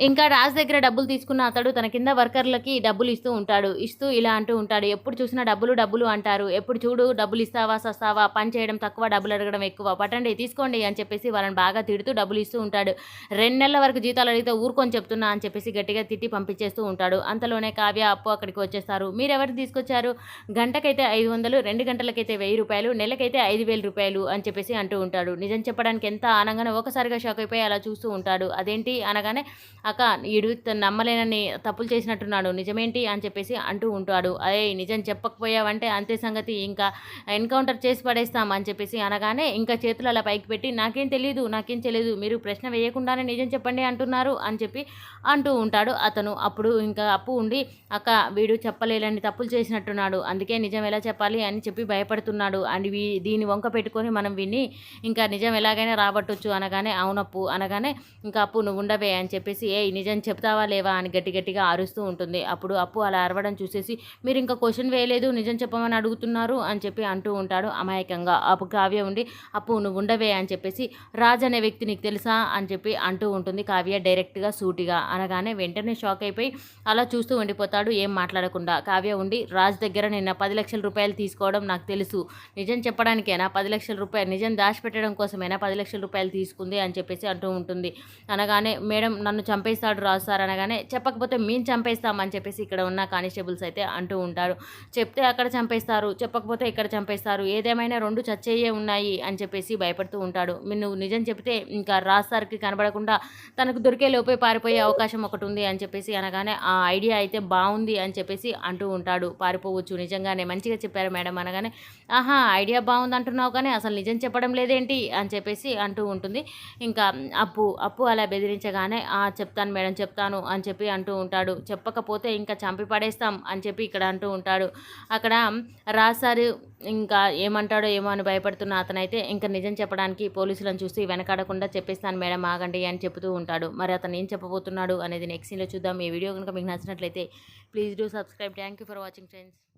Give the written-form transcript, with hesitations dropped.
ఇంకా రాజ్ దగ్గర డబ్బులు తీసుకున్న అతడు తన కింద వర్కర్లకి డబ్బులు ఇస్తూ ఉంటాడు. ఇస్తూ ఇలా అంటూ ఉంటాడు, ఎప్పుడు చూసినా డబ్బులు డబ్బులు అంటారు, ఎప్పుడు చూడు డబ్బులు ఇస్తావా సస్తావా, పని చేయడం తక్కువ డబ్బులు అడగడం ఎక్కువ, పట్టండి తీసుకోండి అని చెప్పేసి వాళ్ళని బాగా తిడుతూ డబ్బులు ఇస్తూ ఉంటాడు. 2 నెలల వరకు జీతాలు అడిగితే ఊరుకొని చెప్తున్నా అని చెప్పేసి గట్టిగా తిట్టి పంపించేస్తూ ఉంటాడు. అంతలోనే కావ్య అప్పు అక్కడికి వచ్చేస్తారు. మీరెవరు తీసుకొచ్చారు, గంటకైతే 500, 2 గంటలకైతే 1000 రూపాయలు, నెలకైతే 5000 రూపాయలు అని చెప్పేసి అంటూ ఉంటాడు. నిజం చెప్పడానికి ఎంత అనగానే ఒకసారిగా షాక్ అయిపోయి అలా చూస్తూ ఉంటాడు. అదేంటి అనగానే, అక్క ఈడు నమ్మలేనని తప్పులు చేసినట్టున్నాడు, నిజమేంటి అని చెప్పేసి అంటూ ఉంటాడు. అయ్యే నిజం చెప్పకపోయావంటే అంతే సంగతి, ఇంకా ఎన్కౌంటర్ చేసి పడేస్తాం అని చెప్పేసి అనగానే ఇంకా చేతులు అలా పైకి పెట్టి నాకేం తెలియదు, మీరు ప్రశ్న వేయకుండానే నిజం చెప్పండి అంటున్నారు అని చెప్పి అంటూ ఉంటాడు అతను. అప్పుడు ఇంకా అప్పు ఉండి, అక్క వీడు చెప్పలేలని తప్పులు చేసినట్టున్నాడు, అందుకే నిజం ఎలా చెప్పాలి అని చెప్పి భయపడుతున్నాడు, అండ్ దీన్ని వంక పెట్టుకొని మనం విని ఇంకా నిజం ఎలాగైనా రాబట్టొచ్చు అనగానే, అవునప్పు అనగానే, ఇంకా అప్పు నువ్వు ఉండవే అని చెప్పేసి, ఏ నిజం చెప్తావా లేవా అని గట్టిగా అరుస్తూ ఉంటుంది. అప్పుడు అప్పు అలా అరవడం చూసేసి, మీరు ఇంకా క్వశ్చన్ వేయలేదు, నిజం చెప్పమని అడుగుతున్నారు అని చెప్పి అంటూ ఉంటాడు అమాయకంగా. అప్పుడు కావ్య ఉండి, అప్పు నువ్వు ఉండవే అని చెప్పేసి, రాజ్ అనే వ్యక్తి నీకు తెలుసా అని చెప్పి అంటూ ఉంటుంది కావ్య డైరెక్ట్గా సూటిగా. అనగానే వెంటనే షాక్ అయిపోయి అలా చూస్తూ ఉండిపోతాడు ఏం మాట్లాడకుండా. కావ్య ఉండి, రాజ్ దగ్గర నిన్న 10 లక్షల రూపాయలు తీసుకోవడం నాకు తెలుసు, నిజం చెప్పడానికేనా 10 లక్షల రూపాయలు, నిజం దాచిపెట్టడం కోసమేనా 10 లక్షల రూపాయలు తీసుకుంది అని చెప్పేసి అంటూ ఉంటుంది. అనగానే, మేడం నన్ను చంపేస్తాడు రాజు సార్ అనగానే, చెప్పకపోతే మేము చంపేస్తామని చెప్పేసి ఇక్కడ ఉన్న కానిస్టేబుల్స్ అయితే అంటూ ఉంటారు. చెప్తే అక్కడ చంపేస్తారు, చెప్పకపోతే ఇక్కడ చంపేస్తారు, ఏదేమైనా 2 చచ్చేయే ఉన్నాయి అని చెప్పేసి భయపడుతూ ఉంటాడు. నువ్వు నిజం చెప్తే ఇంకా రాజు సార్కి కనబడకుండా తనకు దొరికే లోపే పారిపోయే అవకాశం ఒకటి ఉంది అని చెప్పేసి అనగానే, ఆ ఐడియా అయితే బాగుంది అని చెప్పేసి అంటూ ఉంటాడు. పారిపోవచ్చు నిజంగానే, మంచిగా చెప్పారు మేడం అనగానే, ఆహా ఐడియా బాగుంది అంటున్నావు కానీ అసలు నిజం చెప్పడం లేదేంటి అని చెప్పేసి అంటూ ఉంటుంది. ఇంకా అప్పు అలా బెదిరించగానే, చెప్తాను మేడం చెప్తాను అని చెప్పి అంటూ ఉంటాడు. చెప్పకపోతే ఇంకా చంపి పడేస్తాం అని చెప్పి ఇక్కడ అంటూ ఉంటాడు. అక్కడ రాజు ఇంకా ఏమంటాడో ఏమో అని భయపడుతున్న అతనైతే ఇంకా నిజం చెప్పడానికి పోలీసులను చూసి వెనకాడకుండా చెప్పేస్తాను మేడం ఆగండి అని చెప్తూ ఉంటాడు. మరి అతను ఏం చెప్పబోతున్నాడు అనేది నెక్స్ట్ సీన్లో చూద్దాం. ఈ వీడియో కనుక మీకు నచ్చినట్లయితే please do subscribe. Thank you for watching friends.